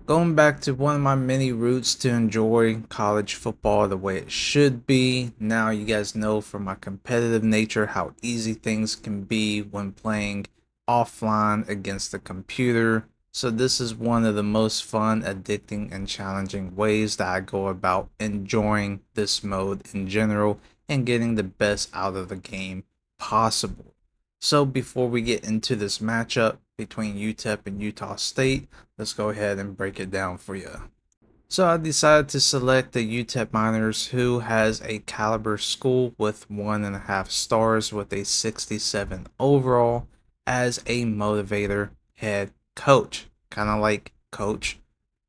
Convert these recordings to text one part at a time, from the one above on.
Going back to one of my many routes to enjoy college football the way it should be. Now, you guys know from my competitive nature how easy things can be when playing offline against the computer. So, this is one of the most fun, addicting, and challenging ways that I go about enjoying this mode in general and getting the best out of the game possible. So, before we get into this matchup between UTEP and Utah State, let's go ahead and break it down for you. So I decided to select the UTEP Miners, who has a caliber school with 1.5 stars with a 67 overall, as a motivator head coach, kind of like Coach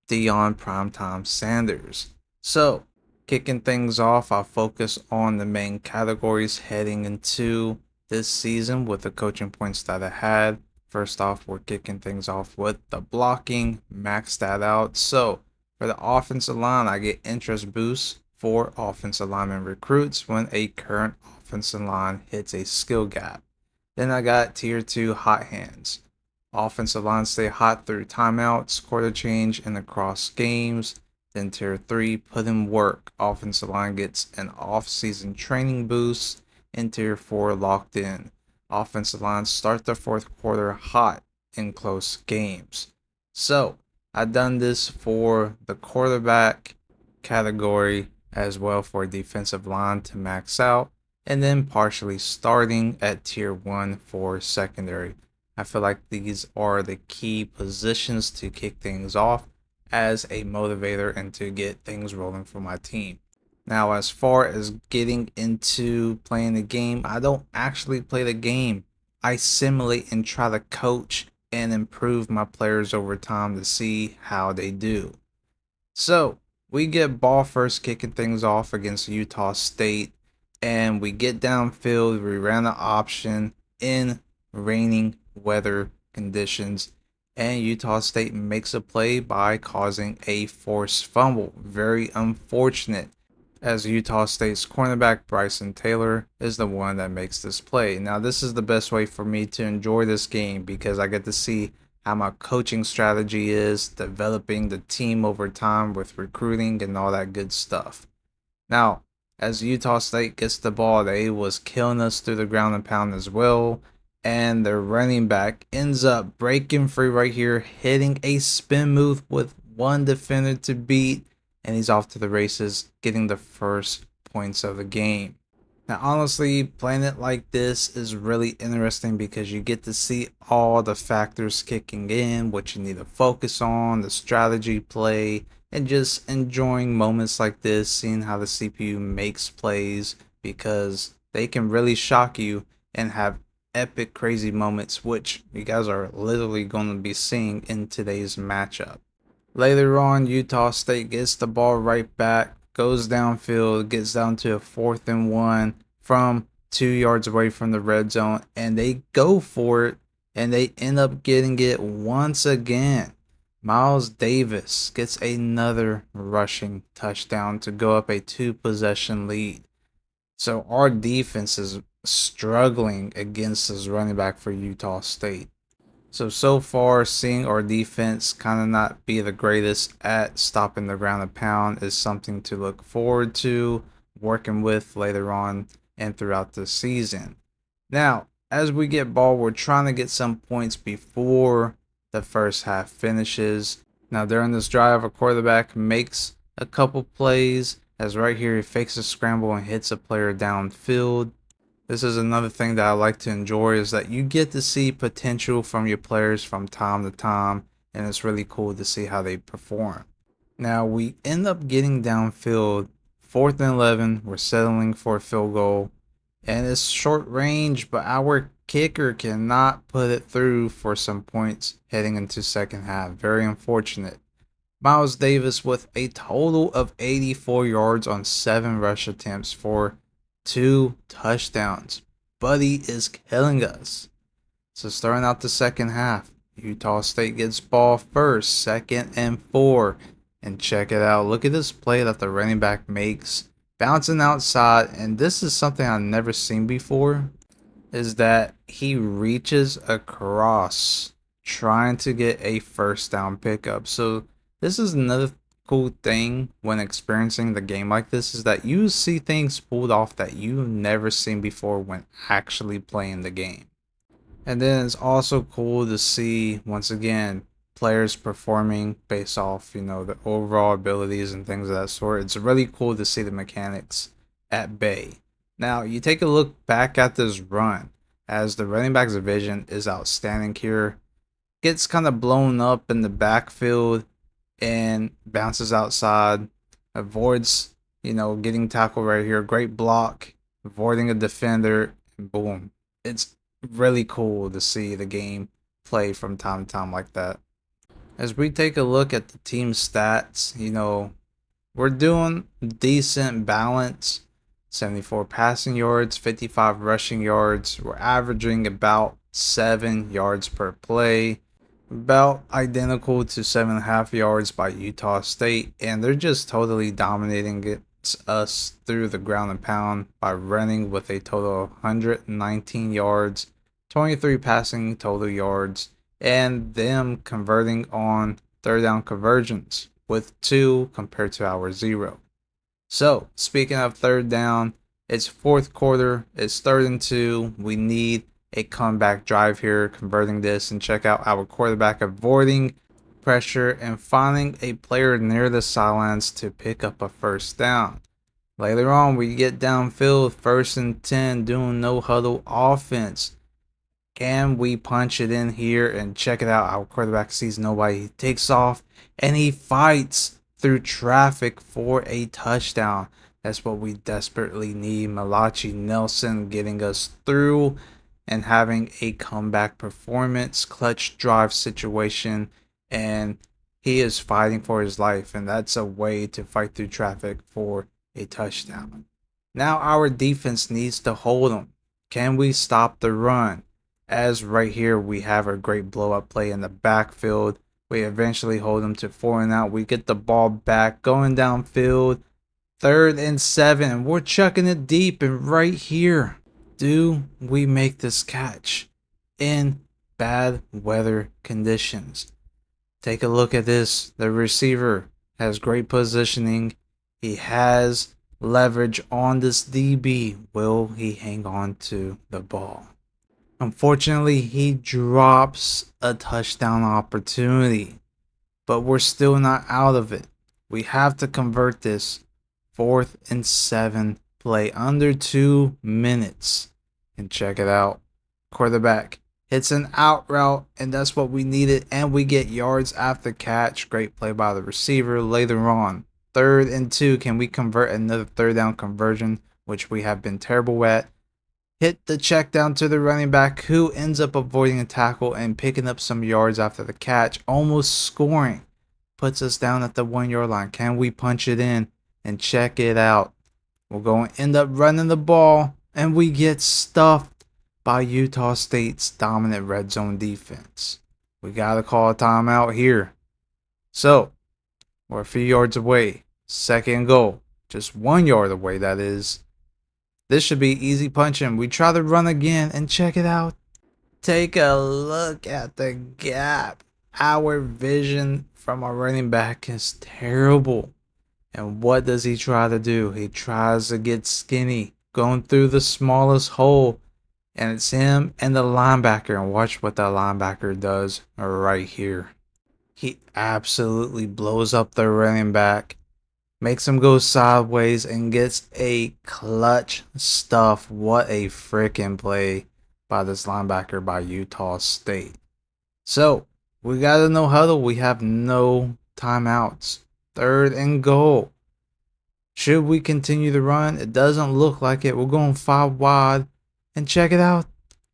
Dion Primetime Sanders. So, kicking things off, I'll focus on the main categories heading into this season with the coaching points that I had. First off, we're kicking things off with the blocking, max that out. So, for the offensive line, I get interest boosts for offensive lineman recruits when a current offensive line hits a skill gap. Then I got tier 2 hot hands. Offensive line stay hot through timeouts, quarter change, and across games. Then tier 3 put in work. Offensive line gets an off-season training boost. And tier 4 locked in. Offensive line start the fourth quarter hot in close games. So I've done this for the quarterback category as well for defensive line to max out, and then partially starting at tier 1 for secondary. I feel like these are the key positions to kick things off as a motivator and to get things rolling for my team. Now, as far as getting into playing the game, I don't actually play the game. I simulate and try to coach and improve my players over time to see how they do. So, we get ball first kicking things off against Utah State, and we get downfield. We ran the option in raining weather conditions, and Utah State makes a play by causing a forced fumble. Very unfortunate, as Utah State's cornerback Bryson Taylor is the one that makes this play. Now, this is the best way for me to enjoy this game because I get to see how my coaching strategy is, developing the team over time with recruiting and all that good stuff. Now, as Utah State gets the ball, they was killing us through the ground and pound as well. And their running back ends up breaking free right here, hitting a spin move with one defender to beat, and he's off to the races, getting the first points of the game. Now, honestly, playing it like this is really interesting because you get to see all the factors kicking in, what you need to focus on, the strategy play, and just enjoying moments like this, seeing how the CPU makes plays because they can really shock you and have epic, crazy moments, which you guys are literally going to be seeing in today's matchup. Later on, Utah State gets the ball right back, goes downfield, gets down to a 4th and 1 from 2 yards away from the red zone, and they go for it, and they end up getting it once again. Miles Davis gets another rushing touchdown to go up a 2 possession lead. So our defense is struggling against this running back for Utah State. So far, seeing our defense kind of not be the greatest at stopping the ground and pound is something to look forward to working with later on and throughout the season. Now, as we get ball, we're trying to get some points before the first half finishes. Now, during this drive, a quarterback makes a couple plays, as right here he fakes a scramble and hits a player downfield. This is another thing that I like to enjoy, is that you get to see potential from your players from time to time, and it's really cool to see how they perform. Now, we end up getting downfield, 4th and 11. We're settling for a field goal, and it's short range, but our kicker cannot put it through for some points heading into second half. Very unfortunate. Miles Davis with a total of 84 yards on 7 rush attempts for 2 touchdowns. Buddy is killing us. So starting out the second half, Utah State gets ball first, 2nd and 4. And check it out. Look at this play that the running back makes. Bouncing outside, and this is something I've never seen before, is that he reaches across trying to get a first down pickup. So This is another cool thing when experiencing the game like this is that you see things pulled off that you've never seen before when actually playing the game. And then it's also cool to see, once again, players performing based off, the overall abilities and things of that sort. It's really cool to see the mechanics at bay. Now, you take a look back at this run, as the running back's vision is outstanding here. Gets kind of blown up in the backfield and bounces outside, avoids, getting tackled right here. Great block, avoiding a defender, and boom. It's really cool to see the game play from time to time like that. As we take a look at the team stats, we're doing decent balance. 74 passing yards, 55 rushing yards. We're averaging about 7 yards per play. About identical to 7.5 yards by Utah State, and they're just totally dominating us through the ground and pound by running with a total of 119 yards, 23 passing total yards, and them converting on third down conversions with 2 compared to our 0. So, speaking of third down, it's fourth quarter, it's 3rd and 2. We need a comeback drive here, converting this, and check out our quarterback avoiding pressure and finding a player near the sidelines to pick up a first down. Later on, we get downfield, 1st and 10, doing no huddle offense. Can we punch it in here and check it out? Our quarterback sees nobody. He takes off and he fights through traffic for a touchdown. That's what we desperately need. Malachi Nelson getting us through and having a comeback performance, clutch drive situation, and he is fighting for his life, and that's a way to fight through traffic for a touchdown. Now our defense needs to hold him. Can we stop the run? As right here, we have a great blow-up play in the backfield. We eventually hold them to 4 and out. We get the ball back, going downfield, 3rd and 7, and we're chucking it deep, and right here, do we make this catch in bad weather conditions? Take a look at this. The receiver has great positioning. He has leverage on this DB. Will he hang on to the ball? Unfortunately, he drops a touchdown opportunity, but we're still not out of it. We have to convert this. 4th and 7 play under 2 minutes. And check it out. Quarterback hits an out route, and that's what we needed. And we get yards after catch. Great play by the receiver. Later on, 3rd and 2. Can we convert another third down conversion, which we have been terrible at? Hit the check down to the running back, who ends up avoiding a tackle and picking up some yards after the catch, almost scoring. Puts us down at the 1-yard line. Can we punch it in? And check it out. We're going to end up running the ball, and we get stuffed by Utah State's dominant red zone defense. We got to call a timeout here. So, we're a few yards away. 2nd and goal. Just 1 yard away, that is. This should be easy punching. We try to run again, and check it out. Take a look at the gap. Our vision from our running back is terrible. And what does he try to do? He tries to get skinny, going through the smallest hole. And it's him and the linebacker. And watch what the linebacker does right here. He absolutely blows up the running back, makes him go sideways, and gets a clutch stuff. What a freaking play by this linebacker by Utah State. So, we got to no huddle. We have no timeouts. 3rd and goal. Should we continue the run? It doesn't look like it. We're going 5 wide. And check it out.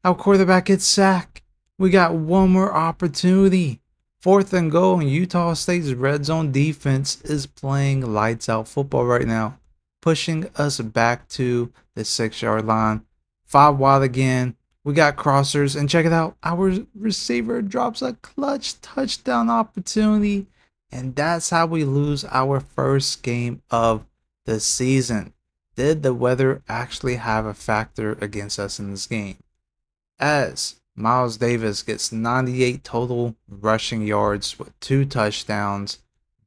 Our quarterback gets sacked. We got one more opportunity. 4th and goal, and Utah State's red zone defense is playing lights out football right now, pushing us back to the 6-yard line. 5 wide again. We got crossers, and check it out. Our receiver drops a clutch touchdown opportunity, and that's how we lose our first game of the season. Did the weather actually have a factor against us in this game? As Miles Davis gets 98 total rushing yards with 2 touchdowns.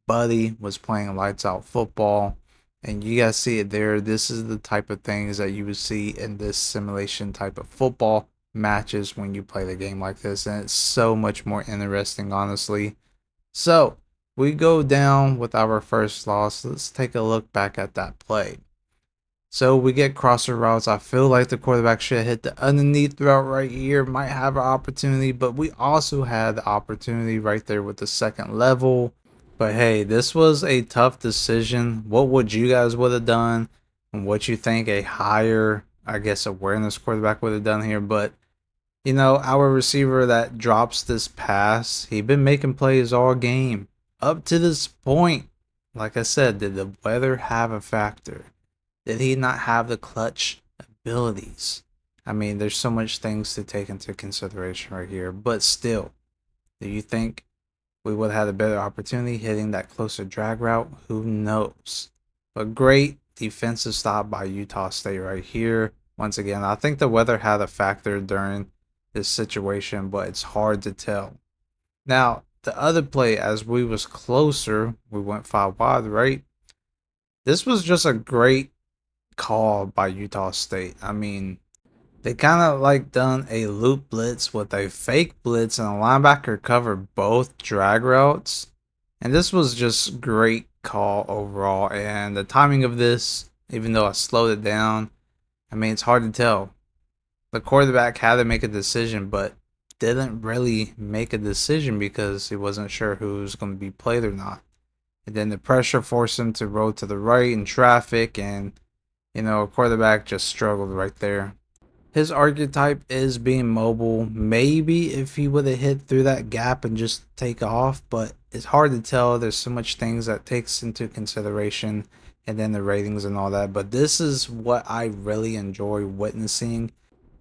buddy was playing lights out football. And you guys see it there. This is the type of things that you would see in this simulation type of football matches when you play the game like this. And it's so much more interesting, honestly. So we go down with our first loss. Let's take a look back at that play. So we get crosser routes. I feel like the quarterback should hit the underneath route right here. Might have an opportunity, but we also had the opportunity right there with the second level. But hey, this was a tough decision. What would you guys would have done? And what you think a higher, I guess, awareness quarterback would have done here? But you know, our receiver that drops this pass, he been making plays all game up to this point. Like I said, did the weather have a factor? Did he not have the clutch abilities? I mean, there's so much things to take into consideration right here, but still, do you think we would have had a better opportunity hitting that closer drag route? Who knows? But great defensive stop by Utah State right here. Once again, I think the weather had a factor during this situation, but it's hard to tell. Now, the other play, as we was closer, we went 5 wide, right? This was just a great call by Utah State. I mean, they kind of like done a loop blitz with a fake blitz, and a linebacker covered both drag routes. And this was just great call overall. And the timing of this, even though I slowed it down, I mean, it's hard to tell. The quarterback had to make a decision, but didn't really make a decision because he wasn't sure who was going to be played or not. And then the pressure forced him to roll to the right in traffic, and you know, quarterback just struggled right there. His archetype is being mobile. Maybe if he would have hit through that gap and just take off, but it's hard to tell. There's so much things that takes into consideration, and then the ratings and all that. But this is what I really enjoy witnessing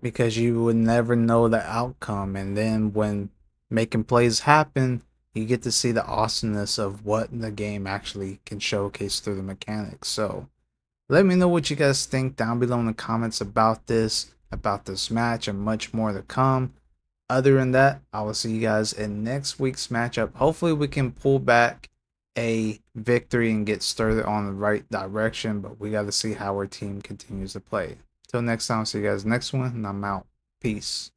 because you would never know the outcome. And then when making plays happen, you get to see the awesomeness of what the game actually can showcase through the mechanics. So let me know what you guys think down below in the comments about this match, and much more to come. Other than that, I will see you guys in next week's matchup. Hopefully, we can pull back a victory and get started on the right direction, but we got to see how our team continues to play. Till next time, see you guys next one, and I'm out. Peace.